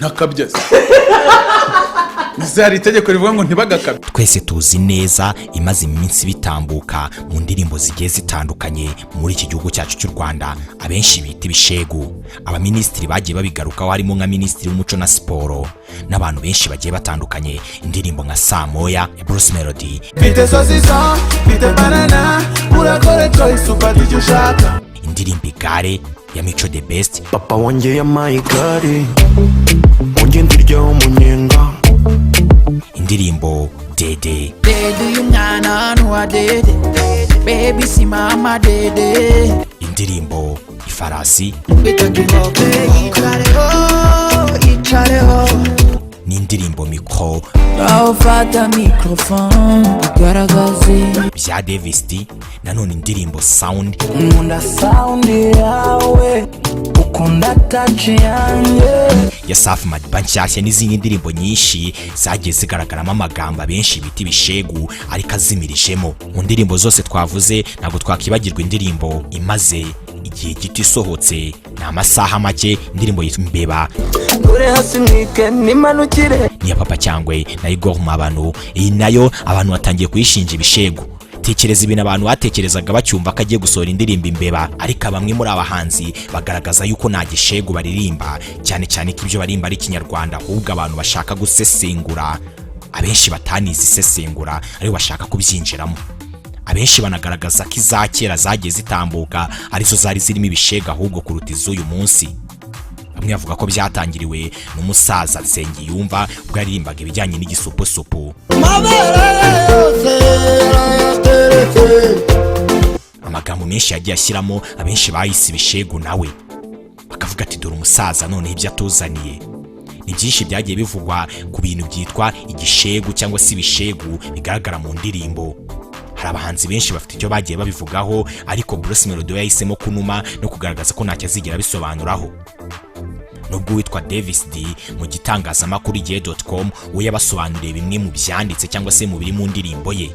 ntakabyaza Nizari itegeko rivuga ngo ntibagakabe. Twese tuzi neza imaze iminsi bitambuka mu ndirimbo zigiye zitandukanye muri iki gihugu cyacu cy'u Rwanda abenshi bita ibishegu. Abaministiri bagiye babigarukaho harimo nka Minisitiri w'Umuco na Siporo n'abantu benshi bagiye batandukanye. Indirimbo nka Samoya, Bruce Melody, Bite sosiso, bite banana, urakore choice upati ushaka. Indirimbo Igare ya Mico The Best, Papa wanjye yamaye igare, wanjye ndiryaho umunyenga. Indirimbo Dede, Dede y'umwana nuwa Dede, baby si mama Dede. Indirimbo Ifarasi, Icareho n'indirimbo Mikro ufata microphone ugaragaze bya Davis D. Nanone indirimbo Sound, nkunda sound yawe ukunda touch yanjye ya Safi Madiba nshyashya n'izindi ndirimbo nyinshi zagiye zigaragaramo amagambo benshi bita ibishegu ariko azimirijemo. Mu ndirimbo zose twavuze ntabwo twakibagirwa indirimbo imaze igihe gito isohotse, ni amasaha make, indirimbo yitwa Imbeba ure hasi mwike nimanukire ni ya Papa Cyangwe na Igor Mabano. Iyi nayo abantu batangiye kuyishinja ibishegu. Tekereza ibintu abantu batekerezaga bacyumva ko agiye gusohora indirimbo Imbeba, ariko bamwe muri abahanzi bagaragaza yuko nta gishegu baririmba, cyane cyane ko ibyo barimba ari Kinyarwanda, ahubwo abantu bashaka gusesengura. Abenshi batanize isesengura aribo bashaka kubyinjiramo. Abenshi banagaragaza ko iza kera zagiye zitambuka arizo zari zirimo ibishega ahubwo kuruta iz'uyu munsi. Bamwe bavuga ko byatangiriwe n'umusaza Nsengiyumva ubwo yaririmbaga ibijyanye n'igisupusupu. Amagambo menshi yagiye ashyiramo, abenshi bahise ibishegu nawe bakavuga ati dore umusaza none ibyo atuzaniye. Ni byinshi byagiye bivugwa ku bintu byitwa igishegu cyangwa se ibishegu bigaragara mu ndirimbo. Hari abahanzi benshi bafite icyo bagiye babivugaho, ariko Bruce Melody yahisemo kunuma no kugaragaza ko ntacyo azigera bisobanuraho. Nubwo witwa Davis D mu gitangazamakuru igihe.com we yabasobanuriye bimwe mu byanditse cyangwa se mu biri mu ndirimbo ye.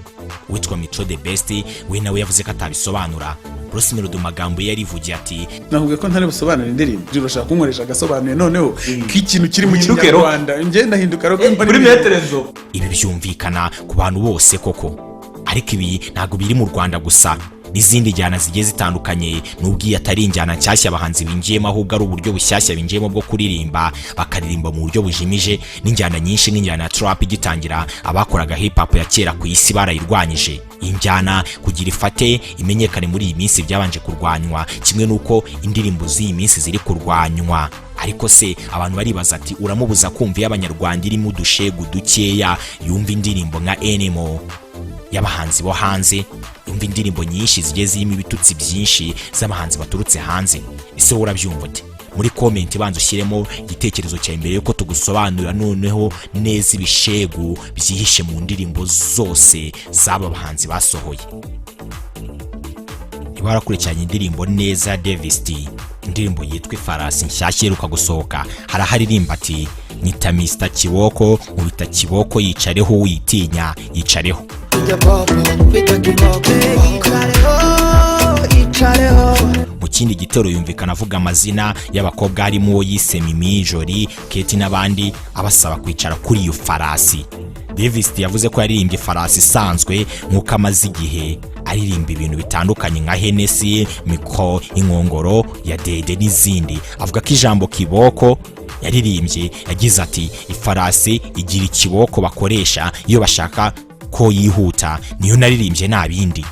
Witwa Mico The Best we nawe yavuze ko atabisobanura. Bruce Melody magambo ye yarivugiye ati navuga ko ntari busobanura indirimbo, urashaka kunkoresha agasobanuye noneho k'ikintu kiri mu Kinyarwanda ngenda hinduka roke Kuri metrezo. Ibi byumvikana ku bantu bose koko, ariko ibi ntabwo biri mu Rwanda gusa. N'izindi njyana zigiye zitandukanye, nubwo atari injyana nshyashya abahanzi binjiyemo, ahubwo ari uburyo bushyashya binjiyemo bwo kuririmba, bakaririmba mu buryo bujimije. N'injyana nyinshi nk'injyana ya trap igitangira, abakoraga hip hop ya kera ku isi barayirwanyije. Injyana kugira ifate imenyekane muri iyi minsi byabanje kurwanywa, kimwe nuko indirimbo z'iyi minsi ziri kurwanywa. Ariko se abantu baribaza ati uramubuza kumva y'Abanyarwanda irimo udushegu dukeya yumva indirimbo nka Enemo y'abahanzi bo hanze, yumva indirimbo nyinshi zigiye zirimo ibitutsi byinshi z'abahanzi baturutse hanze? Ese wowe urabyumva ute? Muri comment banza ushyiremo igitekerezo cya mbere yuko tugusobanurira noneho neza ibishegu byihishe mu ndirimbo zose z'aba bahanzi basohoye. Niba warakurikiranye indirimbo neza Davis D, indirimbo yitwa Ifarasi nshyashya iheruka gusohoka, haraharirimba ati nyita Mr Kiboko, ubita Kiboko yicareho witinya yicareho. Mu kindi gitero yumvikana avuga amazina y'abakobwa harimo uwo yise Mimi, Joli, Keti n'abandi, abasaba kwicara kuri iyo farasi. Davis yavuze ko yaririmbye farasi isanzwe nk'uko amaze igihe aririmba ibintu bitandukanye nka Hennessy, Mikro, inkongoro ya Dede n'izindi. Avuga ko ijambo kiboko yaririmbye yagize ati ifarasi igira ikiboko bakoresha iyo bashaka ko yihuta, niyo naririmbye nta bindi.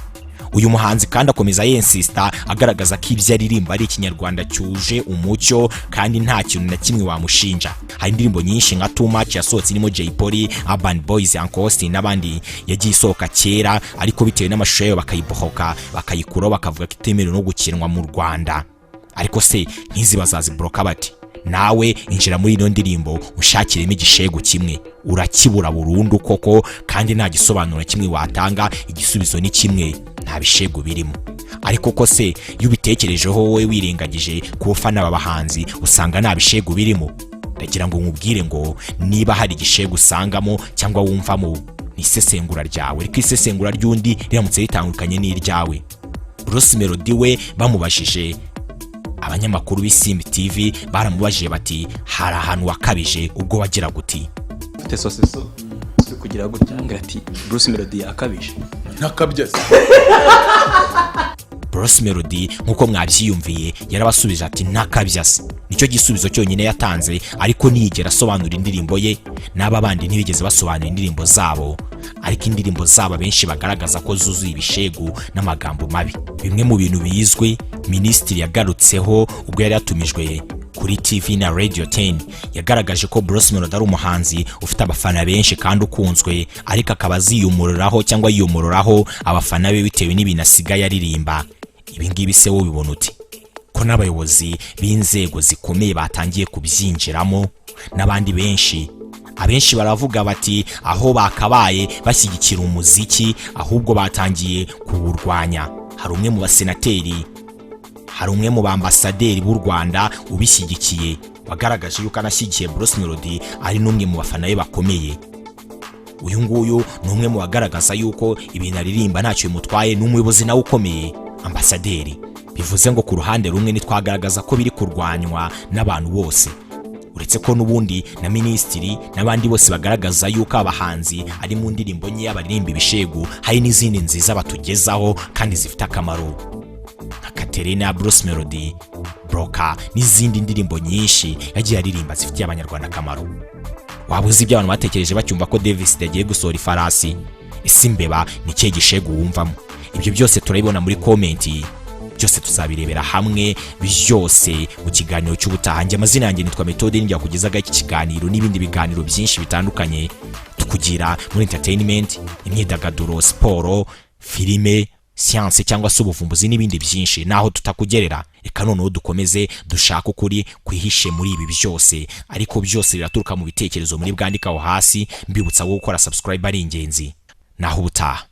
Uyu muhanzi kandi akomeza yensista agaragaza ko ibyo aririmba ari Ikinyarwanda cyuje umucyo kandi nta kintu na kimwe wamushinja. Hari indirimbo nyinshi nka Too Much yasohotse irimo Jay Polly, Urban Boys, Uncle Austin n'abandi yagiye isohoka kera, ariko bitewe n'amashusho yayo bakayibohoka bakayikuraho bakavuga ko itemerewe no gukinwa mu Rwanda. Ariko se nkizi bazazibroka bati? Nawe injira muri ino ndirimbo ushakiremo igishegu kimwe, urakibura burundu koko, kandi nta gisobanuro kimwe watanga, igisubizo ni kimwe, nta bishegu birimo. Ariko ko se iyo ubitekerejeho wowe wirengagije ku bafana b'abahanzi usanga nta bishegu birimo? Ndagira ngo nkubwire ngo niba hari igishegu usangamo cyangwa wumvamo, ni isesengura ryawe, ariko isesengura ry'undi riramutse ritandukanye n'iryawe. Bruce Melody we bamubashije abanyamakuru b'Isimbi TV baramubajije bati hari ahantu wakabije ubwo wagira guti ufite soseso kugira gutya ngo ati Bruce Melody yakabije ntakabya. Bruce Melody nkuko mwabyiyumviye yarabasubije ati nakabyase. Nicyo gisubizo cyonyine yatanze, ariko niyigera asobanura indirimbo ye. N'aba bandi ntibigeze basobanura indirimbo zabo, ariko indirimbo zabo benshi bagaragaza ko zuzuye ibishegu n'amagambo mabi. Bimwe mu bintu bizwi Minisitiri yagarutseho ubwo yari yatumijwe kuri TV na Radio 10, yagaragaje ko Bruce Melody ari umuhanzi ufite abafana benshi kandi ukunzwe, ariko akaba aziyumuriraho cyangwa yiyumuriraho abafana be bitewe n'ibintu asigaye aririmba. Ibi ngibi se wowe bibona uti? Ko n'abayobozi b'inzego zikomeye batangiye kubyinjiramo n'abandi benshi. Abenshi baravuga bati aho bakabaye bashyigikira umuziki ahubwo batangiye kuwurwanya. Hari umwe mu basenateri, hari umwe mu bambasaderi b'u Rwanda ubishyigikiye, wagaragaje yuko anashyigikiye Bruce Melody, ari n'umwe mu bafana be bakomeye. Uyu nguyu ni umwe mu bagaragaza yuko ibintu aririmba ntacyo bimutwaye, n'umuyobozi nawe ukomeye, ambasaderi. Bivuze ngo ku ruhande rumwe nitwagaragaza ko biri kurwanywa n'abantu bose, uretse ko n'ubundi na minisitiri n'abandi bose bagaragaza yuko abahanzi ari mu ndirimbo nke y'abaririmba ibishegu, hari n'izindi nziza batugezaho kandi zifite akamaro nka Katerina, Bruce Melody, Broka n'izindi ndirimbo nyinshi yagiye aririmba zifitiye abanyarwanda akamaro. Waba uzi ibyo abantu batekereje bacyumva ko Davis yagiye gusohora ifarasi? Ese imbeba ni cye gishegu wumvamo? Ibyo byose turabibona muri komenti, byose tuzabirebera hamwe byose mu kiganiro cy'ubutaha. Njye amazina yanjye nitwa Methode, njya kugezaga iki kiganiro n'ibindi biganiro byinshi bitandukanye tukugira muri entertainment, imyidagaduro, siporo, filime, science cyangwa se ubuvumbuzi n'ibindi byinshi. Naho tutakugerera, reka noneho dukomeze dushaka ukuri kwihishe muri ibi byose, ariko byose biraturuka mu bitekerezo muri bwandikaho hasi. Mbibutsa gukora subscribe ari ingenzi. Naho ubutaha.